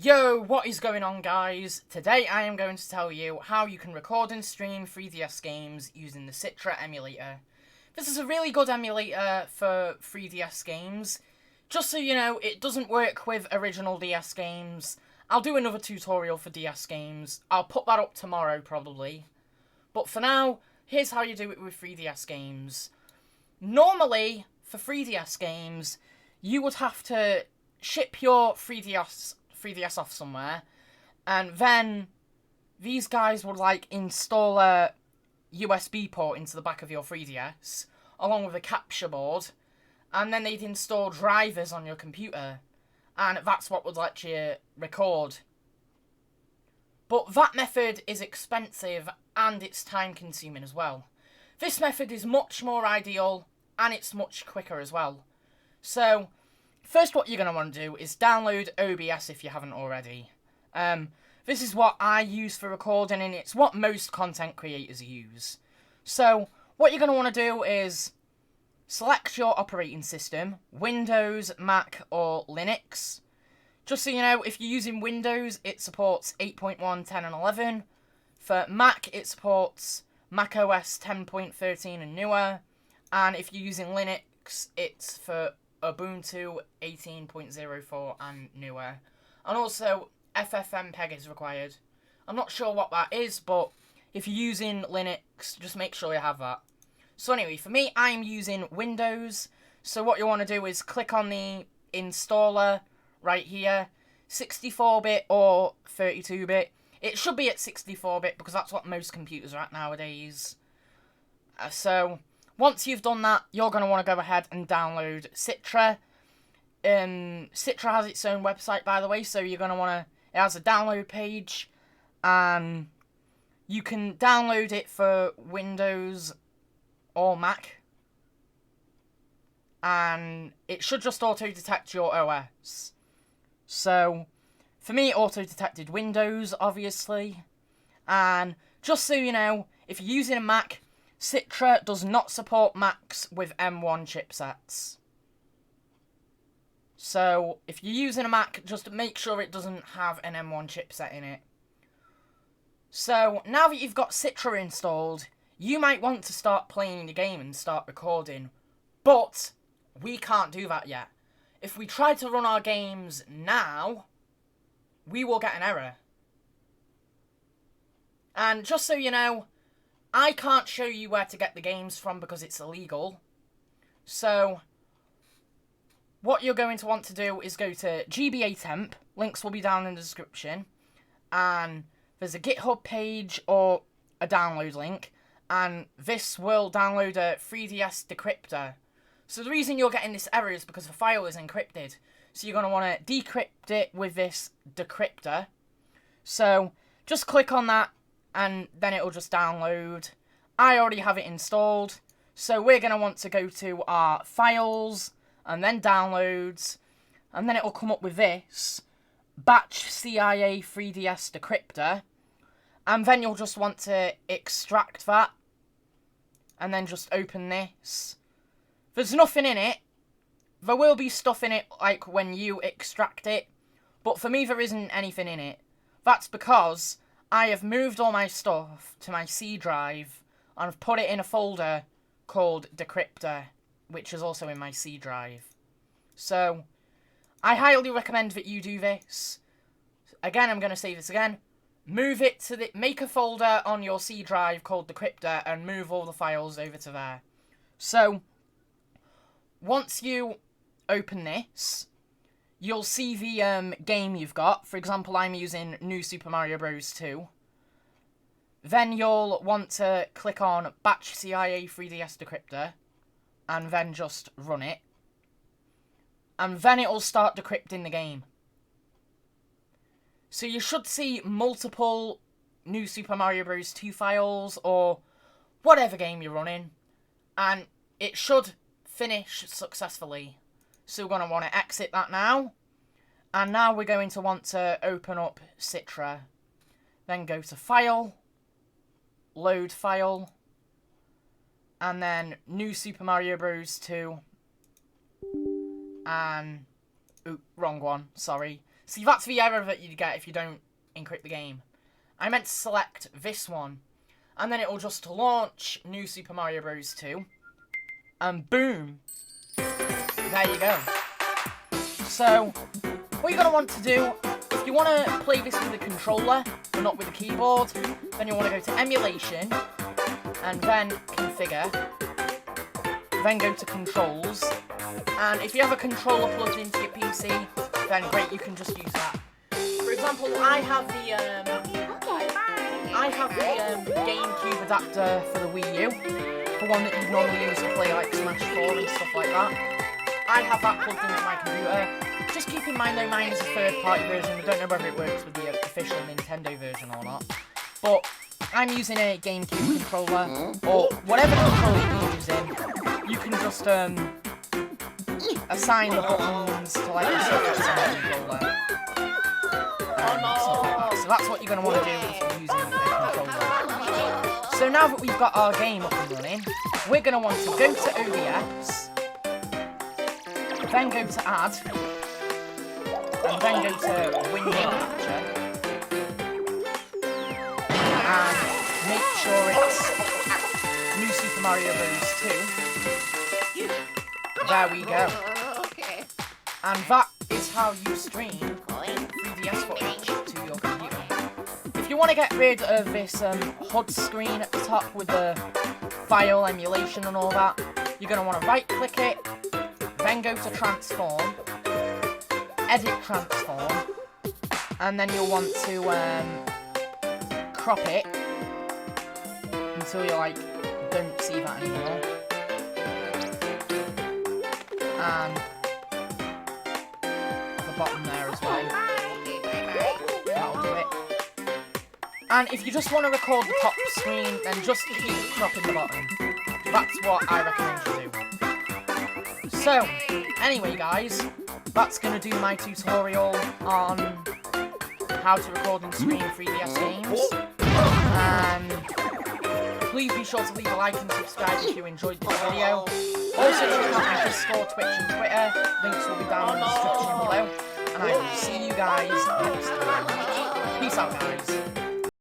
Yo, what is going on, guys? Today I am going to tell you how you can record and stream 3DS games using the Citra Emulator. This is a really good emulator for 3DS games. Just so you know, it doesn't work with original DS games. I'll do another tutorial for DS games. I'll put that up tomorrow, probably. But for now, here's how you do it with 3DS games. Normally, for 3DS games, you would have to ship your 3DS off somewhere, and then these guys would install a USB port into the back of your 3DS along with a capture board, and then they'd install drivers on your computer, and that's what would let you record. But that method is expensive and it's time consuming as well. This method is much more ideal and it's much quicker as well. So first, what you're going to want to do is download OBS if you haven't already. This is what I use for recording, and it's what most content creators use. So what you're going to want to do is select your operating system, Windows, Mac, or Linux. Just so you know, if you're using Windows, it supports 8.1, 10, and 11. For Mac, it supports Mac OS 10.13 and newer. And if you're using Linux, it's for Ubuntu 18.04 and newer. And also, FFmpeg is required. I'm not sure what that is, but if you're using Linux, just make sure you have that. So anyway, for me, I'm using Windows. So what you want to do is click on the installer right here, 64-bit or 32-bit. It should be at 64-bit because that's what most computers are at nowadays. So once you've done that, you're going to want to go ahead and download Citra. Citra has its own website, by the way, so you're going to want to... It has a download page, and you can download it for Windows or Mac. And it should just auto-detect your OS. So, for me, it auto-detected Windows, obviously. And just so you know, if you're using a Mac, Citra does not support Macs with M1 chipsets. So, if you're using a Mac, just make sure it doesn't have an M1 chipset in it. So, now that you've got Citra installed, you might want to start playing the game and start recording. But we can't do that yet. If we try to run our games now, we will get an error. And just so you know, I can't show you where to get the games from because it's illegal. So what you're going to want to do is go to GBAtemp. Links will be down in the description. And there's a GitHub page or a download link. And this will download a 3DS Decryptor. So the reason you're getting this error is because the file is encrypted. So you're going to want to decrypt it with this Decryptor. So just click on that and then it'll just download. I already have it installed. So we're going to want to go to our files and then downloads. And then it'll come up with this batch CIA 3DS Decryptor. And then you'll just want to extract that. And then just open this. There's nothing in it. There will be stuff in it like when you extract it. But for me there isn't anything in it. That's because I have moved all my stuff to my C drive. And I've put it in a folder called Decryptor. Which is also in my C drive. So I highly recommend that you do this. Again, I'm going to say this again. Move it to the... Make a folder on your C drive called Decryptor and move all the files over to there. So once you open this, you'll see the game you've got. For example, I'm using New Super Mario Bros. 2. Then you'll want to click on Batch CIA 3DS Decryptor, and then just run it. And then it'll start decrypting the game. So you should see multiple New Super Mario Bros. 2 files, or whatever game you're running, and it should finish successfully. So we're going to want to exit that now. And now we're going to want to open up Citra. Then go to File, Load File, and then New Super Mario Bros. 2. And... Ooh, wrong one, sorry. See, that's the error that you'd get if you don't encrypt the game. I meant to select this one, and then it will just launch New Super Mario Bros. 2, and boom, there you go. So, what you're going to want to do, if you want to play this with a controller, and not with a keyboard, then you want to go to Emulation, and then Configure, then go to Controls, and if you have a controller plugged into your PC, then great, you can just use that. For example, I have the GameCube adapter for the Wii U, the one that you'd normally use to play like Smash 4 and stuff like that. I have that plugged into my computer. Just keep in mind though, mine is a third-party version. I don't know whether it works with the official Nintendo version or not. But I'm using a GameCube controller, or whatever controller you're using. You can just assign the buttons to like the stuff that's on the controller. So that's what you're going to want to do if you're using a controller. So now that we've got our game up and running, we're going to want to go to OBS, then go to Add, and then go to Window Capture, and make sure it's New Super Mario Bros. 2. There we go. And that is how you stream 3DS footage to your computer. If you want to get rid of this HUD screen at the top with the file emulation and all that, you're going to want to right click it, then go to Transform, Edit Transform, and then you'll want to crop it until you like don't see that anymore. And the bottom there as well. That'll do it. And if you just want to record the top screen, then just keep cropping the bottom. That's what I recommend you do. So, anyway guys, that's going to do my tutorial on how to record and stream 3DS games. Please be sure to leave a like and subscribe if you enjoyed this video. Also check out my Discord, Twitch and Twitter. Links will be down in the description below. And I will see you guys next time. Peace out guys.